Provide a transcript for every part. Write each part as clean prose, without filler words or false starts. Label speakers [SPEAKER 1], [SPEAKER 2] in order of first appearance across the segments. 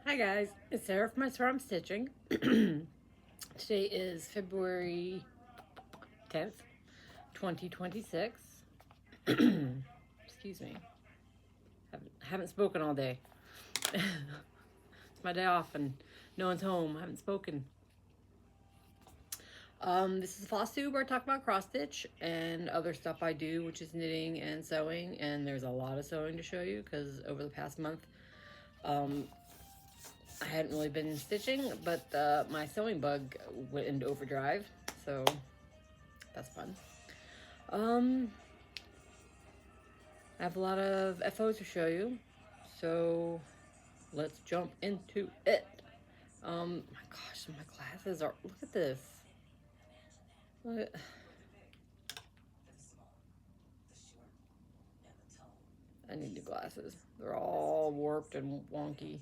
[SPEAKER 1] Hi guys, it's Sarah from isweariamstitching. Today is February 10th, 2026. Excuse me. Haven't spoken all day. It's my day off and no one's home. I haven't spoken. This is Flosstube where I talk about cross stitch and other stuff I do, which is knitting and sewing. And there's a lot of sewing to show you because over the past month, I hadn't really been stitching, but my sewing bug went into overdrive, so that's fun. I have a lot of FOs to show you, so let's jump into it. My gosh, my glasses are, look at this. Look. I need new glasses. They're all warped and wonky.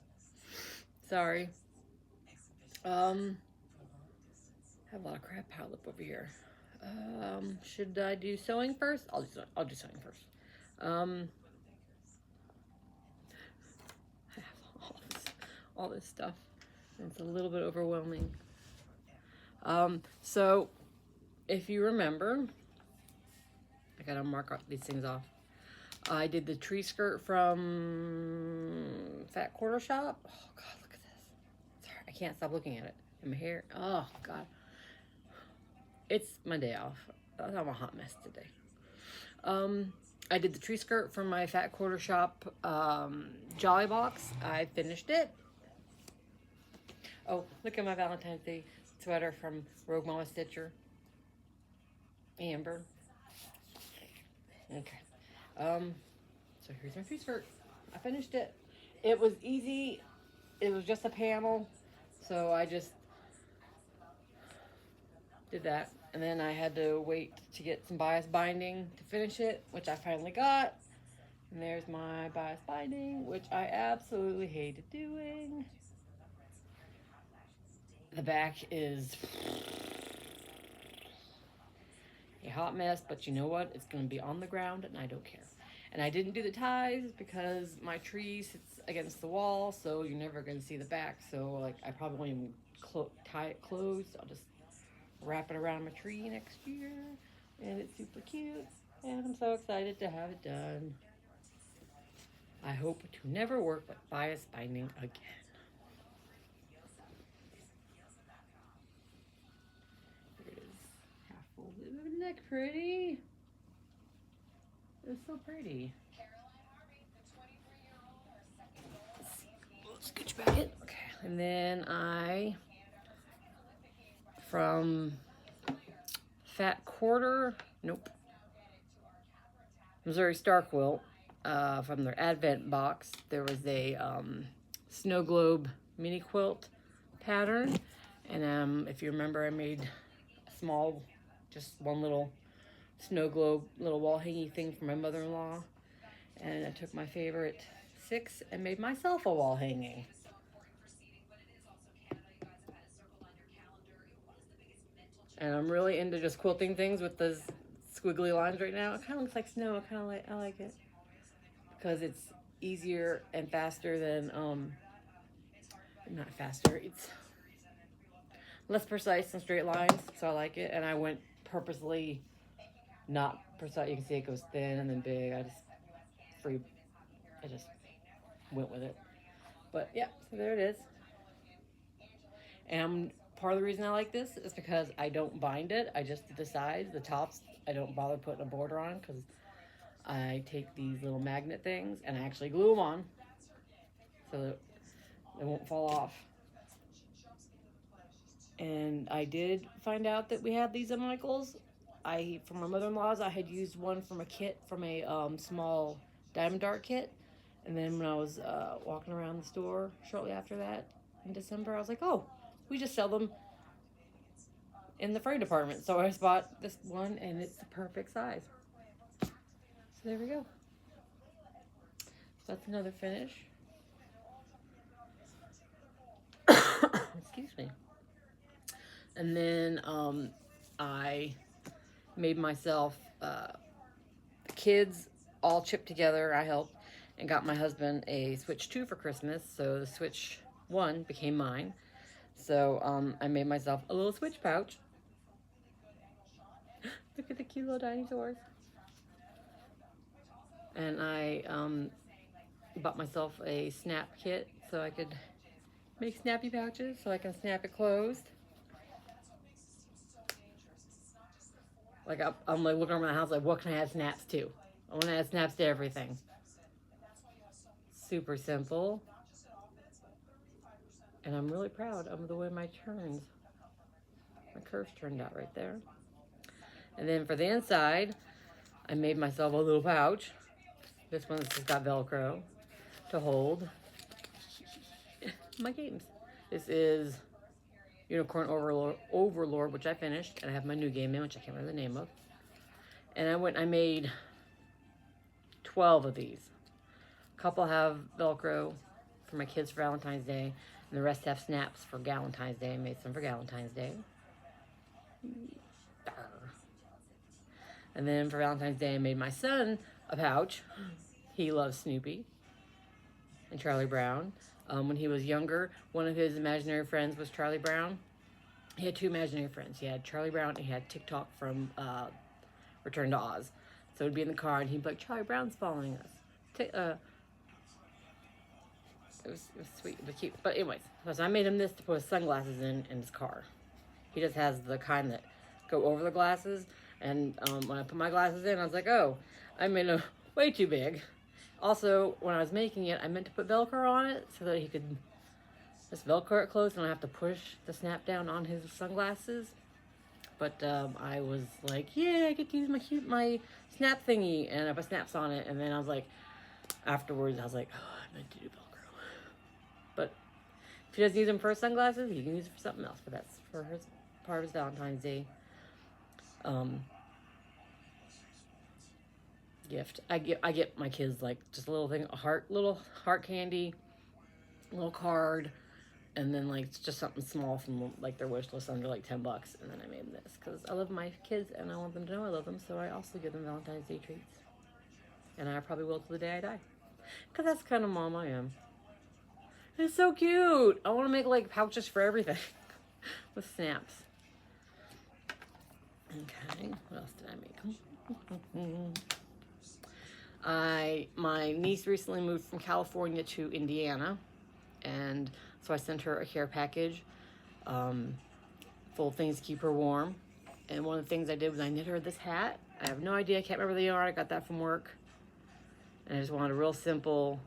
[SPEAKER 1] Sorry. I have a lot of crap piled up over here. Should I do sewing first? I'll do sewing first. I have all this stuff. It's a little bit overwhelming. So if you remember, I gotta mark these things off. I did the tree skirt from Fat Quarter Shop. Oh God, look at this. Sorry, I can't stop looking at it. And my hair, oh God. It's my day off. I'm a hot mess today. I did the tree skirt from my Fat Quarter Shop Jolly Box. I finished it. Oh, look at my Valentine's Day sweater from Rogue Mama Stitcher. Amber. Okay. So here's my tree skirt. I finished it. It was easy. It was just a panel. So I just did that. And then I had to wait to get some bias binding to finish it, which I finally got. And there's my bias binding, which I absolutely hated doing. The back is a hot mess, but you know what? It's going to be on the ground and I don't care. And I didn't do the ties because my tree sits against the wall, so you're never going to see the back. So like I probably won't even tie it closed. I'll just wrap it around my tree next year, and it's super cute, and I'm so excited to have it done. I hope to never work with bias binding again. There it is, half folded. Isn't that pretty? It's so pretty. Let's scooch back in. Okay, and then from Fat Quarter, Missouri Star Quilt, from their Advent box, there was a snow globe mini quilt pattern. And if you remember, I made a small, just one little snow globe, little wall hanging thing for my mother-in-law. And I took my favorite 6 and made myself a wall hanging. And I'm really into just quilting things with those squiggly lines right now. It kind of looks like snow. I like it because it's easier and faster than not faster. It's less precise than straight lines, so I like it. And I went purposely not precise. You can see it goes thin and then big. I just went with it. But yeah, so there it is. And part of the reason I like this is because I don't bind it. I just do the sides, the tops. I don't bother putting a border on because I take these little magnet things and I actually glue them on so that they won't fall off. And I did find out that we had these at Michael's. From my mother-in-law's, I had used one from a kit, from a small diamond dart kit. And then when I was walking around the store shortly after that in December, I was like, oh, we just sell them in the fray department. So I just bought this one and it's the perfect size. So there we go. That's another finish. Excuse me. And then I made myself kids all chipped together. I helped and got my husband a Switch 2 for Christmas. So the Switch one became mine. So I made myself a little switch pouch. Look at the cute little dinosaurs. And I bought myself a snap kit so I could make snappy pouches so I can snap it closed. Like I'm like looking around the house like, what can I add snaps to? I want to add snaps to everything. Super simple. And I'm really proud of the way my curves turned out right there. And then for the inside, I made myself a little pouch. This one's just got Velcro to hold my games. This is Unicorn Overlord, which I finished, and I have my new game in, which I can't remember the name of. And I made 12 of these. A couple have Velcro for my kids for Valentine's Day, and the rest have snaps for Galentine's Day. I made some for Galentine's Day. And then for Valentine's Day, I made my son a pouch. He loves Snoopy and Charlie Brown. When he was younger, one of his imaginary friends was Charlie Brown. He had two imaginary friends. He had Charlie Brown and he had TikTok from Return to Oz. So he'd be in the car and he'd be like, Charlie Brown's following us. It was sweet, it was cute. But anyways, so I made him this to put his sunglasses in his car. He just has the kind that go over the glasses. And when I put my glasses in, I was like, oh, I made them way too big. Also, when I was making it, I meant to put Velcro on it so that he could just Velcro it closed and I don't have to push the snap down on his sunglasses. But I was like, yeah, I get to use my snap thingy. And I put snaps on it. And then I was like, afterwards, I was like, oh, I meant to do Velcro. But if he doesn't use them for his sunglasses, he can use it for something else. But that's for his part of his Valentine's Day gift. I get my kids like just a little thing, little heart candy, a little card, and then like just something small from like their wish list under like $10. And then I made this because I love my kids and I want them to know I love them. So I also give them Valentine's Day treats, and I probably will till the day I die, because that's the kind of mom I am. It's so cute. I want to make like pouches for everything with snaps. Okay, what else did I make? My niece recently moved from California to Indiana, and so I sent her a care package full of things to keep her warm. And one of the things I did was I knit her this hat. I have no idea, I can't remember the yarn. I got that from work. And I just wanted a real simple,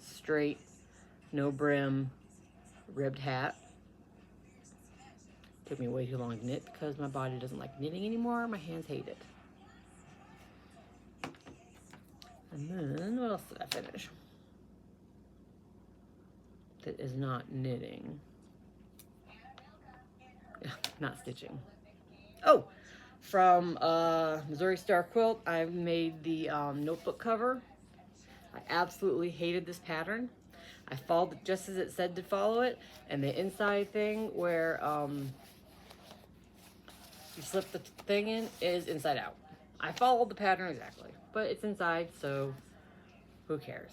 [SPEAKER 1] straight, no brim, ribbed hat. Took me way too long to knit because my body doesn't like knitting anymore. My hands hate it. And then, what else did I finish? That is not knitting. Not stitching. Oh, from Missouri Star Quilt, I made the notebook cover. I absolutely hated this pattern. I followed it just as it said to follow it, and the inside thing where you slip the thing in is inside out. I followed the pattern exactly, but it's inside, so who cares?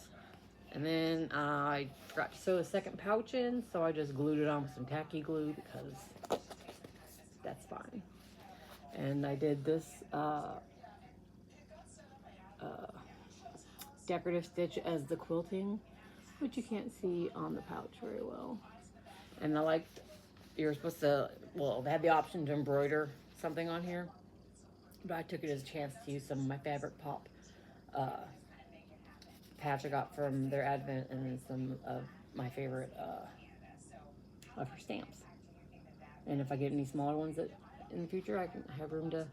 [SPEAKER 1] And then I forgot to sew the second pouch in, so I just glued it on with some tacky glue because that's fine. And I did this decorative stitch as the quilting, which you can't see on the pouch very well. And I liked, you're supposed to, well, they had the option to embroider something on here, but I took it as a chance to use some of my Fabric Pop patch I got from their advent, and then some of my favorite of her stamps. And if I get any smaller ones that in the future, I can have room to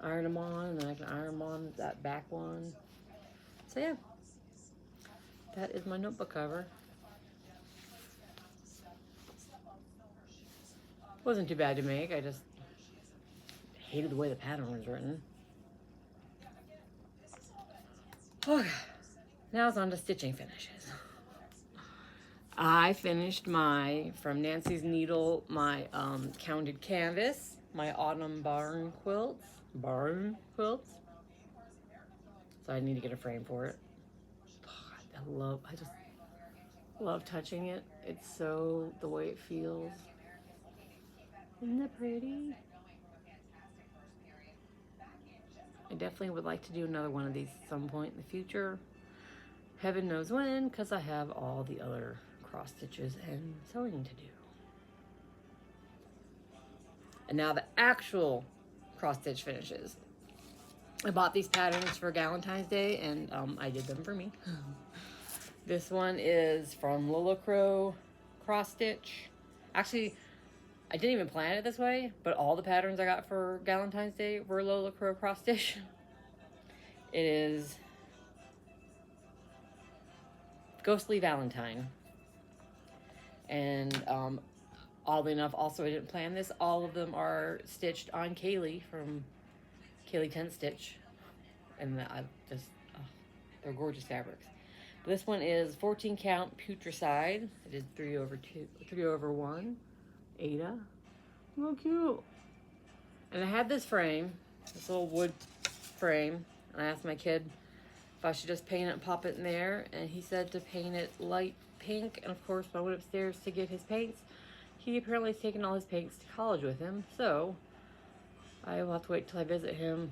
[SPEAKER 1] iron them on, and then I can iron them on that back one. So yeah, that is my notebook cover. Wasn't too bad to make. I just hated the way the pattern was written. Okay, now it's on to stitching finishes. I finished from Nancy's Needle, my counted canvas, my autumn barn quilts. So I need to get a frame for it. Love touching it. It's so, the way it feels. Isn't that pretty? I definitely would like to do another one of these at some point in the future. Heaven knows when, because I have all the other cross stitches and sewing to do. And now the actual cross stitch finishes. I bought these patterns for Valentine's Day, and I did them for me. This one is from Lola cross stitch. Actually, I didn't even plan it this way, but all the patterns I got for Valentine's Day were Lola cross stitch. It is Ghostly Valentine. And oddly enough, also I didn't plan this. All of them are stitched on Kaylee from Kaylee 10 Stitch. And they're gorgeous fabrics. This one is 14 count Putricide. It is 3/1. Ada. Oh, cute. And I had this frame, this little wood frame. And I asked my kid if I should just paint it and pop it in there. And he said to paint it light pink. And of course, when I went upstairs to get his paints, he apparently has taken all his paints to college with him. So I will have to wait till I visit him.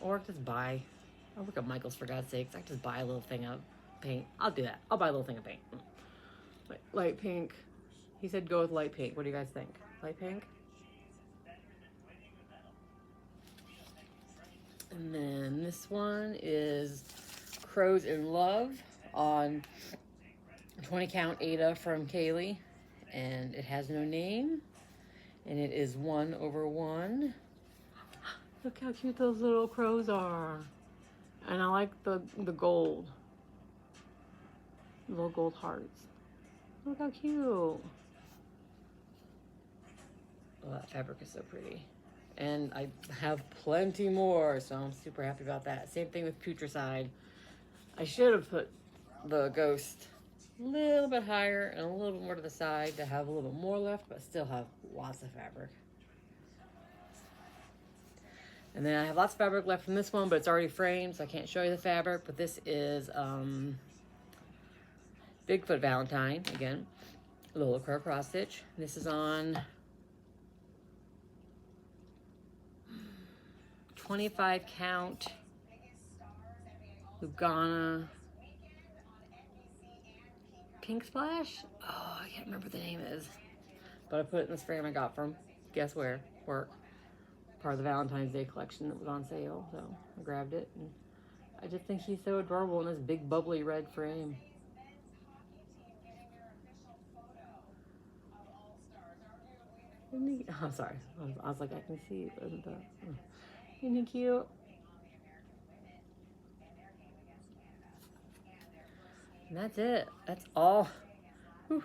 [SPEAKER 1] Or just buy. I work at Michael's, for God's sakes. I just buy a little thing of paint. I'll do that. I'll buy a little thing of paint. Light pink. He said go with light pink. What do you guys think? Light pink? And then this one is Crows in Love on 20 count Ada from Kaylee. And it has no name. And it is 1/1. Look how cute those little crows are. And I like the gold. Little gold hearts. Look how cute. Oh, that fabric is so pretty. And I have plenty more, so I'm super happy about that. Same thing with Putricide. I should have put the ghost a little bit higher and a little bit more to the side to have a little bit more left, but still have lots of fabric. And then I have lots of fabric left from this one, but it's already framed, so I can't show you the fabric. But this is Bigfoot Valentine, again, Lola cross stitch. This is on 25 count Lugana Pink Splash. Oh, I can't remember what the name is, but I put it in this frame I got from guess where? Work. Part of the Valentine's Day collection that was on sale, so I grabbed it. And I just think he's so adorable in this big bubbly red frame. Isn't he, oh, sorry. I was like, I can see. Isn't he cute? And that's it. That's all. Whew.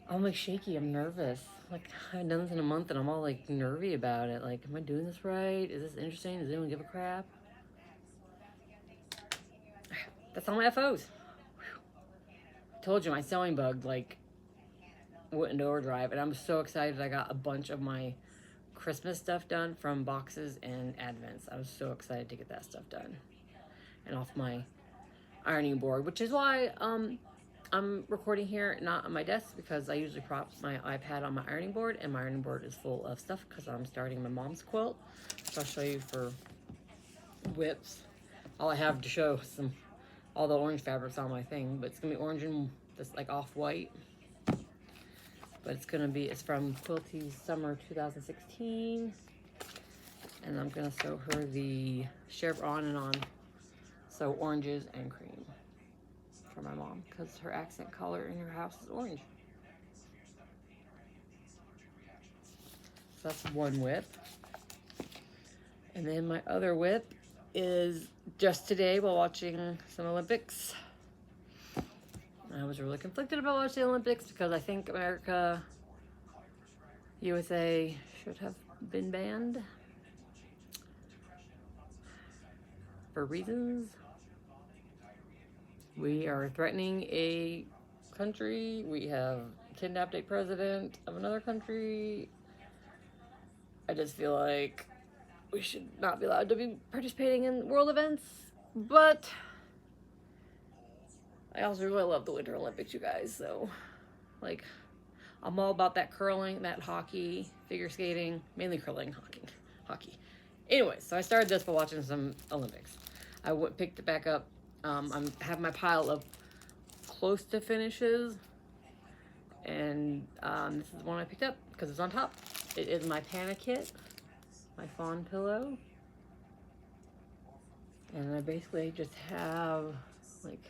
[SPEAKER 1] I'm like shaky. I'm nervous. Like, I haven't done this in a month and I'm all like nervy about it. Like, am I doing this right? Is this interesting? Does anyone give a crap? That's all my FOs. Told you my sewing bug like went into overdrive, and I'm so excited. I got a bunch of my Christmas stuff done from boxes and advents. I was so excited to get that stuff done and off my ironing board, which is why I'm recording here, not on my desk, because I usually prop my iPad on my ironing board, and my ironing board is full of stuff because I'm starting my mom's quilt. So I'll show you for whips. All I have to show all the orange fabrics on my thing, but it's gonna be orange and this like off-white. But it's from Quilty's Summer 2016. And I'm gonna sew her the chevron and on, so oranges and cream for my mom, because her accent color in her house is orange. So that's one whip. And then my other whip is just today while watching some Olympics. I was really conflicted about watching the Olympics because I think USA should have been banned for reasons. We are threatening a country. We have kidnapped a president of another country. I just feel like we should not be allowed to be participating in world events, but I also really love the Winter Olympics, you guys. So, like, I'm all about that curling, that hockey, figure skating, mainly curling, hockey. Anyway, so I started this by watching some Olympics. I picked it back up. I have my pile of close to finishes, and this is the one I picked up because it's on top. It is my Panna kit, my fawn pillow, and I basically just have like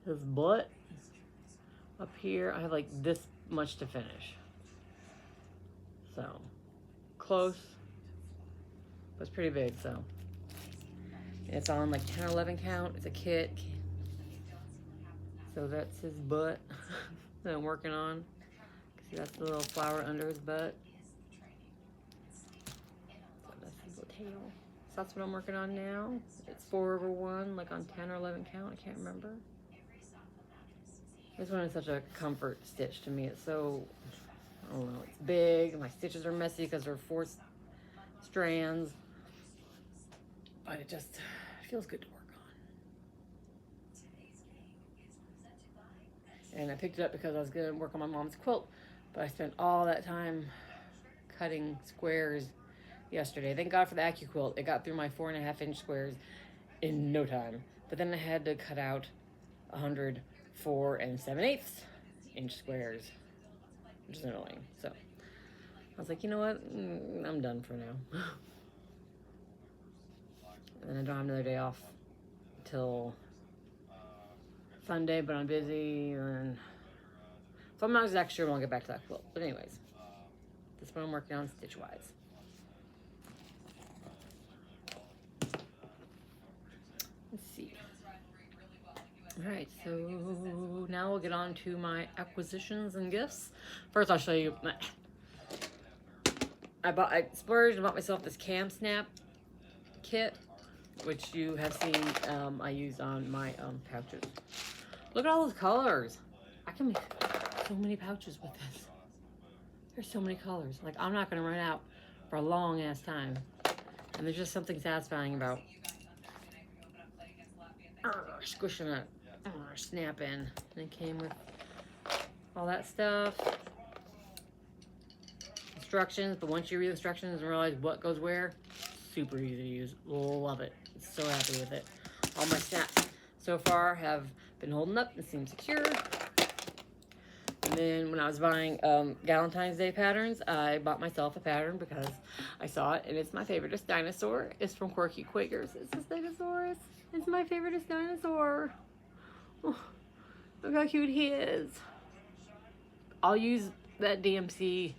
[SPEAKER 1] this butt up here. I have like this much to finish, so close, but it's pretty big. So it's on like 10 or 11 count. It's a kit, so that's his butt that I'm working on. See, that's the little flower under his butt. So that's his little tail. So that's what I'm working on now. It's 4/1, like on 10 or 11 count. I can't remember. This one is such a comfort stitch to me. It's so, I don't know, it's big. My stitches are messy because they're 4 strands. But it just feels good to work on. And I picked it up because I was going to work on my mom's quilt. But I spent all that time cutting squares yesterday. Thank God for the AccuQuilt. It got through my 4.5-inch squares in no time. But then I had to cut out 100 4 7/8 inch squares, which is annoying. So I was like, you know what? I'm done for now. And then I don't have another day off till Sunday, but I'm busy, and so I'm not exactly sure when I'll get back to that quilt. But anyways, this is what I'm working on stitch-wise. Let's see. All right, so now we'll get on to my acquisitions and gifts. First, I'll show you I splurged and bought myself this Cam Snap kit, which you have seen I used on my pouches. Look at all those colors. I can make so many pouches with this. There's so many colors. Like, I'm not gonna run out for a long ass time. And there's just something satisfying about squishing it, snapping. And it came with all that stuff. Instructions, but once you read the instructions and realize what goes where, super easy to use. Love it. So happy with it. All my snaps so far have been holding up and seem secure. And then when I was buying Valentine's Day patterns, I bought myself a pattern because I saw it, and it's my favoriteest dinosaur. It's from Quirky Quakers. It's this dinosaur. It's my favoriteest dinosaur. Oh, look how cute he is. I'll use that DMC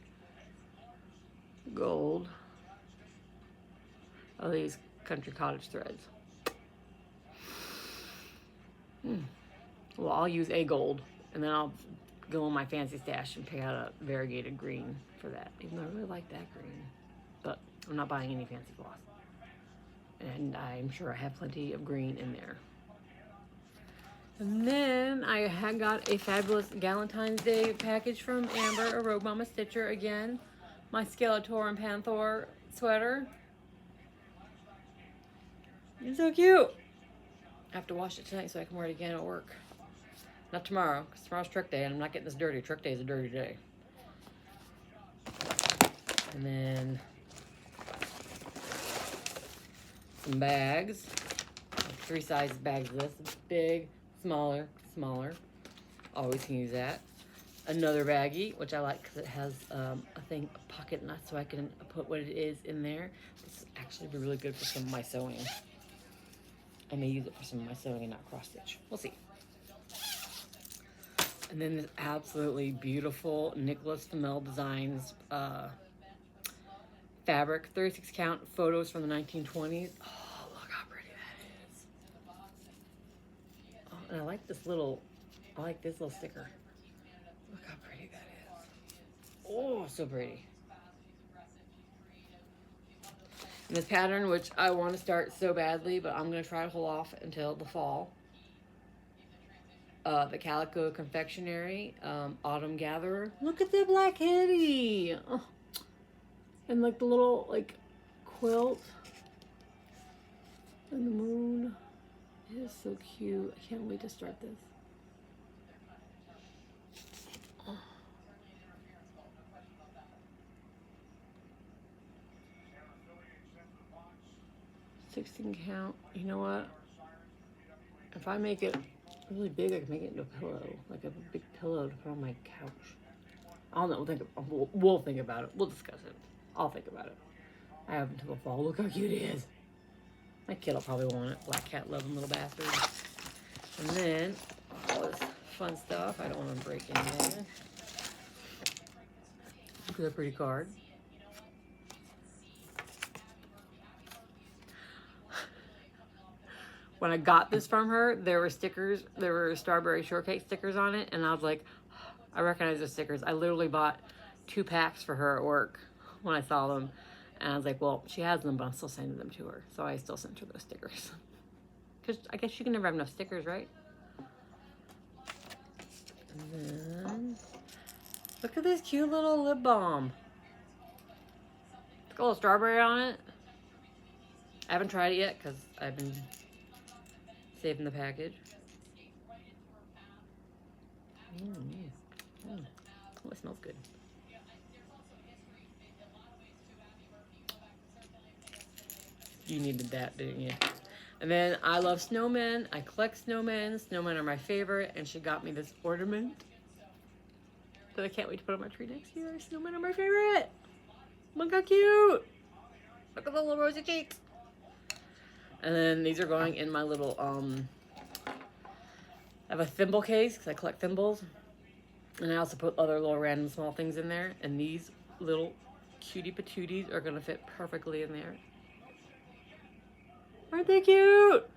[SPEAKER 1] gold. Oh, these country cottage threads. Well, I'll use a gold, and then I'll go in my fancy stash and pick out a variegated green for that. Even though I really like that green, but I'm not buying any fancy floss. And I'm sure I have plenty of green in there. And then I had got a fabulous Valentine's Day package from Amber, a Rogue Mama Stitcher again. My Skeletor and Panther sweater. It's so cute. I have to wash it tonight so I can wear it again at work. Not tomorrow, because tomorrow's trick day and I'm not getting this dirty. Trick day is a dirty day. And then some bags. 3 size bags of this. Big, smaller, smaller. Always can use that. Another baggie, which I like because it has a pocket nut, so I can put what it is in there. This is actually be really good for some of my sewing. I may use it for some of my sewing and not cross stitch. We'll see. And then this absolutely beautiful Nicholas Flamel Designs fabric, 36 count photos from the 1920s. Oh, look how pretty that is. Oh, and I like this little sticker. Look how pretty that is. Oh, so pretty. And this pattern, which I want to start so badly, but I'm going to try to hold off until the fall. The Calico Confectionery, Autumn Gatherer. Look at the black kitty. Oh. And like the little quilt. And the moon. It is so cute. I can't wait to start this. 16 count. You know what? If I make it really big, I can make it into a pillow. Like a big pillow to put on my couch. I don't know. We'll think about it. We'll discuss it. I'll think about it. I have until the fall. Look how cute it is. My kid will probably want it. Black cat loving little bastard. And then all this fun stuff. I don't want to break in there. Look at that pretty card. When I got this from her, there were stickers. There were strawberry shortcake stickers on it. And I was like, I recognize the stickers. I literally bought 2 packs for her at work when I saw them. And I was like, well, she has them, but I'm still sending them to her. So I still sent her those stickers. Because I guess you can never have enough stickers, right? And then, look at this cute little lip balm. It's got a little strawberry on it. I haven't tried it yet because I've been saving the package. Oh, it smells good. You needed that, didn't you? And then I love snowmen. I collect snowmen. Snowmen are my favorite. And she got me this ornament that I can't wait to put on my tree next year. Snowmen are my favorite. Look how cute. Look at the little rosy cheeks. And then these are going in my little, I have a thimble case because I collect thimbles. And I also put other little random small things in there. And these little cutie patooties are going to fit perfectly in there. Aren't they cute?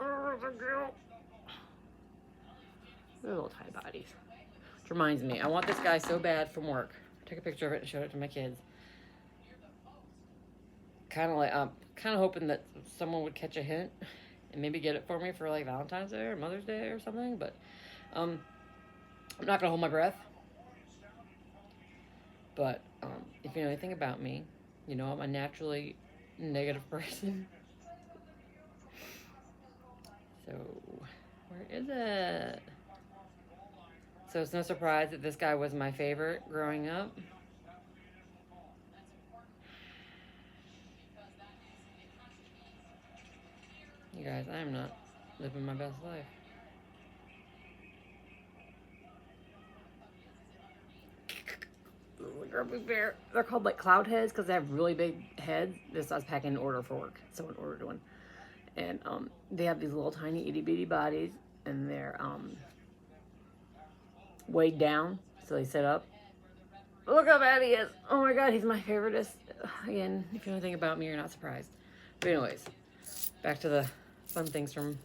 [SPEAKER 1] Oh, they're cute. They're little tiny bodies. Which reminds me, I want this guy so bad from work. I took a picture of it and showed it to my kids. Kind of hoping that someone would catch a hint and maybe get it for me for like Valentine's Day or Mother's Day or something. But I'm not gonna hold my breath. But if you know anything about me, you know I'm a naturally negative person. So, where is it? So it's no surprise that this guy was my favorite growing up. You guys, I am not living my best life. Grumpy bear. They're called like cloud heads because they have really big heads. This I was packing an order for work. Someone ordered one. And they have these little tiny itty bitty bodies, and they're weighed down, so they sit up. Look how bad he is. Oh my god, he's my favoriteest. Again, if you know anything about me, you're not surprised. But anyways, back to the fun things from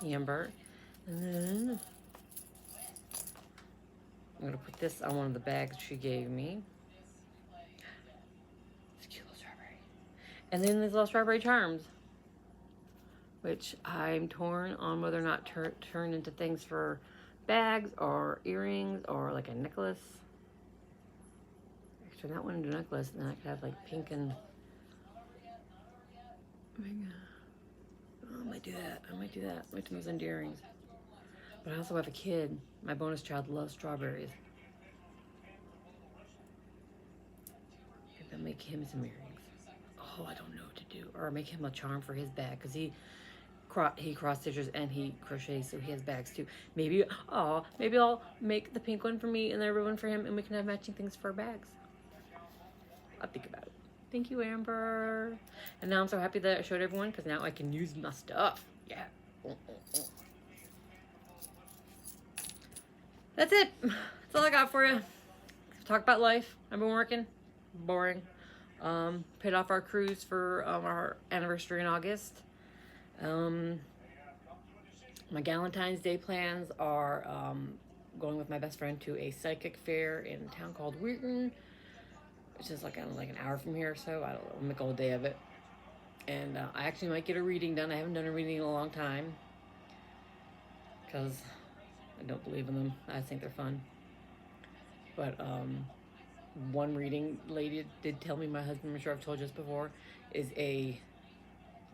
[SPEAKER 1] Amber. And then I'm gonna put this on one of the bags she gave me. It's a cute little strawberry. And then these little strawberry charms, which I'm torn on whether or not turn into things for bags or earrings or like a necklace. I could turn that one into a necklace, and then I could have like pink and. Oh my god. Oh, I might do that. I might do that. I might turn those into earrings. But I also have a kid. My bonus child loves strawberries. Maybe I'll make him some earrings. Oh, I don't know what to do. Or make him a charm for his bag, because he cross stitches and he crochets, so he has bags too. Maybe I'll make the pink one for me and the red one for him, and we can have matching things for our bags. I'll think about it. Thank you, Amber. And now I'm so happy that I showed everyone, because now I can use my stuff. Yeah. That's it. That's all I got for you. Talk about life. I've been working. Boring. Paid off our cruise for our anniversary in August. My Valentine's Day plans are going with my best friend to a psychic fair in a town called Wheaton, which is like an hour from here or so. I don't know. I'll make a whole day of it. And I actually might get a reading done. I haven't done a reading in a long time because I don't believe in them. I think they're fun. But one reading lady did tell me, my husband, I'm sure I've told you this before, is a,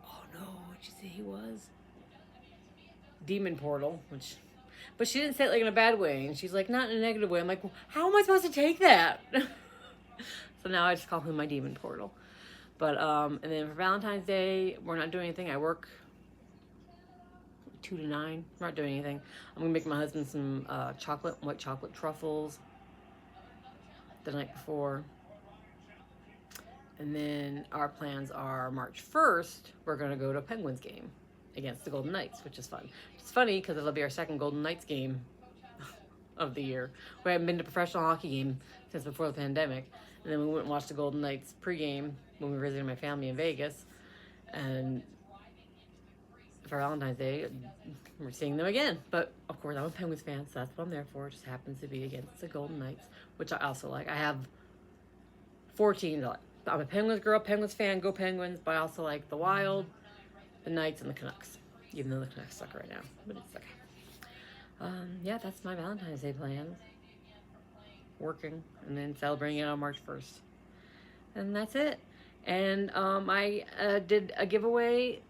[SPEAKER 1] oh no, what'd you say he was? Demon portal, but she didn't say it like in a bad way. And she's like, not in a negative way. I'm like, well, how am I supposed to take that? So now I just call him my demon portal. But, and then for Valentine's Day, we're not doing anything. I work 2 to 9. We're not doing anything. I'm going to make my husband some white chocolate truffles the night before. And then our plans are March 1st, we're going to go to a Penguins game against the Golden Knights, which is fun. It's funny because it'll be our second Golden Knights game of the year. We haven't been to a professional hockey game since before the pandemic. And then we went and watched the Golden Knights pregame when we were visiting my family in Vegas. And for Valentine's Day, we're seeing them again. But, of course, I'm a Penguins fan, so that's what I'm there for. It just happens to be against the Golden Knights, which I also like. I have 4 teams I like. I'm a Penguins girl, Penguins fan, go Penguins, but I also like the Wild, the Knights, and the Canucks. Even though the Canucks suck right now, but it's okay. Yeah, that's my Valentine's Day plans. Working, and then celebrating it on March 1st. And that's it. And I did a giveaway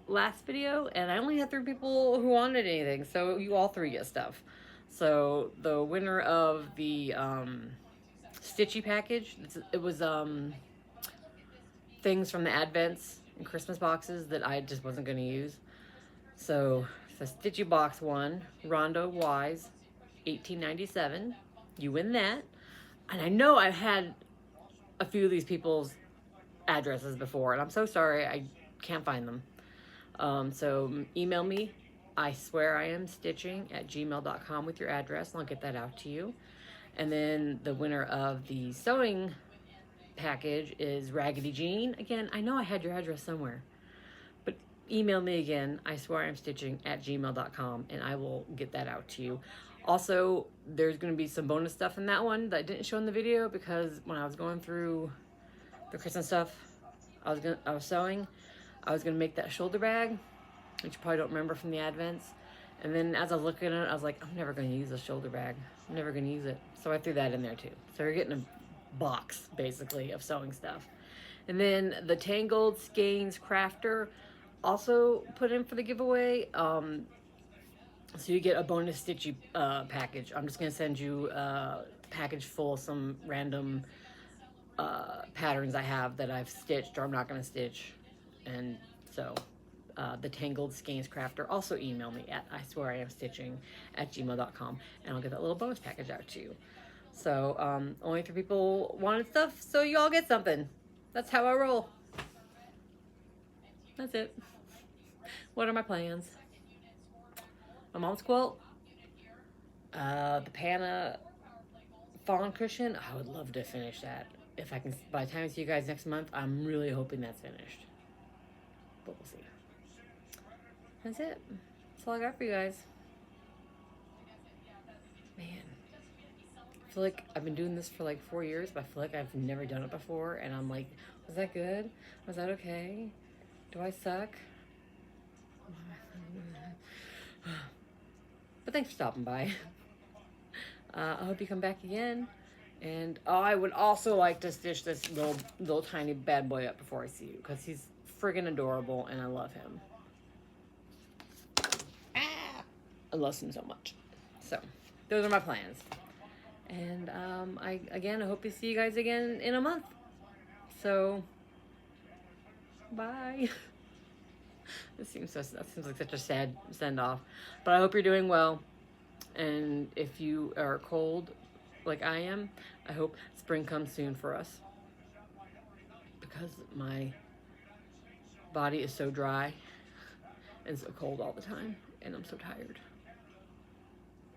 [SPEAKER 1] last video, and I only had 3 people who wanted anything, so you all 3 get stuff. So the winner of the Stitchy package, it was things from the Advents and Christmas boxes that I just wasn't going to use. So the Stitchy box one, Rondo Wise, $18.97. You win that. And I know I've had a few of these people's addresses before, and I'm so sorry I can't find them. So email me, isweariamstitching@gmail.com with your address, and I'll get that out to you. And then the winner of the sewing package is Raggedy Jean. Again, I know I had your address somewhere, but email me again, isweariamstitching@gmail.com, and I will get that out to you. Also, there's going to be some bonus stuff in that one that I didn't show in the video because when I was going through the Christmas stuff I was sewing, I was going to make that shoulder bag, which you probably don't remember from the Advents. And then as I was looking at it, I was like, I'm never going to use a shoulder bag. I'm never going to use it. So I threw that in there too. So you're getting a box, basically, of sewing stuff. And then the Tangled Skeins Crafter also put in for the giveaway. So you get a bonus Stitchy package. I'm just going to send you a package full of some random patterns I have that I've stitched or I'm not going to stitch. And so the Tangled Skeins Crafter, also email me at isweariamstitching@gmail.com, and I'll get that little bonus package out to you. So only 3 people wanted stuff, so you all get something. That's how I roll. That's it. What are my plans? My mom's quilt, the Panna Fawn Cushion. I would love to finish that. If I can, by the time I see you guys next month, I'm really hoping that's finished. But we'll see. That's it. That's all I got for you guys. Man. I feel like I've been doing this for like 4 years, but I feel like I've never done it before. And I'm like, was that good? Was that okay? Do I suck? But thanks for stopping by. I hope you come back again. And I would also like to stitch this little tiny bad boy up before I see you, because he's friggin' adorable and I love him. I love him so much. So those are my plans. And I hope to see you guys again in a month. So bye. That seems like such a sad send off, but I hope you're doing well. And if you are cold like I am, I hope spring comes soon for us, because my body is so dry and so cold all the time, and I'm so tired.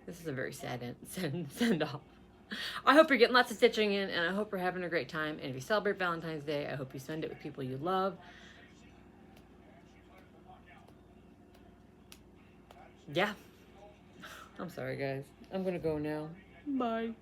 [SPEAKER 1] This is a very sad send off. I hope you're getting lots of stitching in, and I hope you're having a great time. And if you celebrate Valentine's Day, I hope you spend it with people you love. Yeah. I'm sorry, guys. I'm gonna go now. Bye.